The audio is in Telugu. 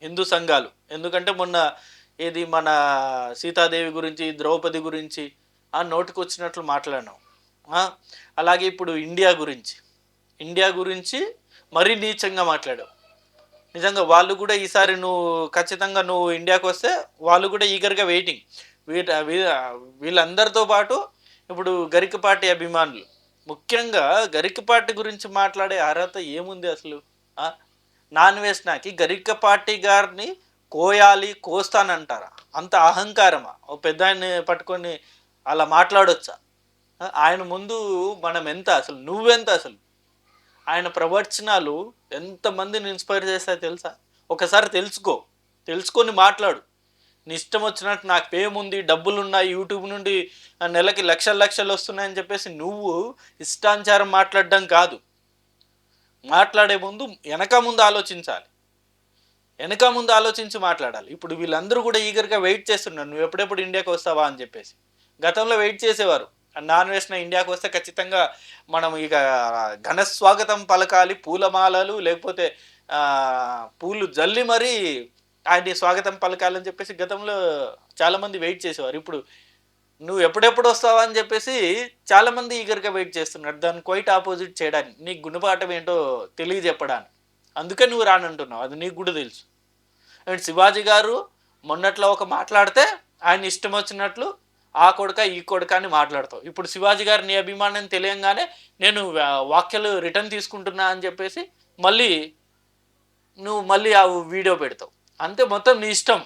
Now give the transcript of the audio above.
హిందూ సంఘాలు. ఎందుకంటే మొన్న ఏది మన సీతాదేవి గురించి, ద్రౌపది గురించి నోటికొచ్చినట్లు మాట్లాడినావు. ఆ! అలాగే ఇప్పుడు ఇండియా గురించి. ఇండియా గురించి మరీ నీచంగా మాట్లాడావు. నిజంగా వాళ్ళు గూడా ఈసారి ఖచ్చితంగా నువ్వు ఇండియాకొస్తే వాళ్ళు గూడా ఈగర్‌గా వెయిటింగ్. వీట వీ వీళ్ళందరితో పాటు ఇప్పుడు గరికపాటి అభిమానులు. ముఖ్యంగా గరికపాటి గురించి మాట్లాడే అర్హత ఏముంది అసలు? ఆ! నాన్ వేసినాకి గరికపాటి గారిని కోయాలి, కోస్తానంటారా? అంత అహంకారమా? ఓ పెద్దాయన్ని పట్టుకొని అలా మాట్లాడొచ్చా? ఆయన ముందు మనం ఎంత అసలు? నువ్వెంత అసలు? ఆయన ప్రవచనాలు ఎంతమందిని ఇన్‌స్పైర్ చేస్తాయో తెలుసా? ఒకసారి తెలుసుకో. తెలుసుకొని మాట్లాడు. నీ ఇష్టం వచ్చినట్టు నాకు ఫేమ్ ఉంది, డబ్బులున్నాయి, యూట్యూబ్ నుండి నెలకి లక్షలు లక్షలొస్తున్నాయని చెప్పేసి నువ్వు ఇష్టానుసారం మాట్లాడడం కాదు. మాట్లాడే ముందు ఎనక ముందు ఆలోచించాలి. ఎనక ముందు ఆలోచించి మాట్లాడాలి. ఇప్పుడు వీళ్ళందరూ గూడా ఈగర్‌గా వెయిట్ చేస్తున్నారు. నువ్వెప్పుడెప్పుడు ఇండియాకొస్తావా అని జెప్పేసి. గతంలో వెయిట్ చేసేవారు. నాన్ వేసిన ఇండియాకొస్తే ఖచ్చితంగా మనం ఇక ఘన స్వాగతం పలకాలి. పూలమాలలు లేకపోతే పూలు జల్లి మరీ ఆయన్ని స్వాగతం పలకాలని చెప్పేసి గతంలో చాలామంది వెయిట్ చేసేవారు. ఇప్పుడు నువ్వు ఎప్పుడెప్పుడొస్తావా అని జెప్పేసి చాలామంది ఈగర్‌గా వెయిట్ చేస్తున్నారు. దాన్ని క్వైట్ అపోజిట్ చేయడానికి. నీ గుణపాఠం ఏంటో తెలియజెప్పడానికి. అందుకే నువ్వు రానంటున్నావు. అది నీకు గూడా తెలుసు. అండ్ శివాజీ గారు మొన్నట్లో ఒక మాట్లాడితే ఆయన ఇష్టం వచ్చినట్లు ఆ కొడుక ఈ కొడుక అని మాట్లాడతావు. ఇప్పుడు శివాజీ గారు నీ అభిమానం తెలియంగానే నేను వాక్యాలు రిటర్న్ తీసుకుంటున్నా అని చెప్పేసి మళ్ళీ నువ్వు మళ్ళీ ఆ వీడియో పెడతావు. అంతే మొత్తం నీ ఇష్టం.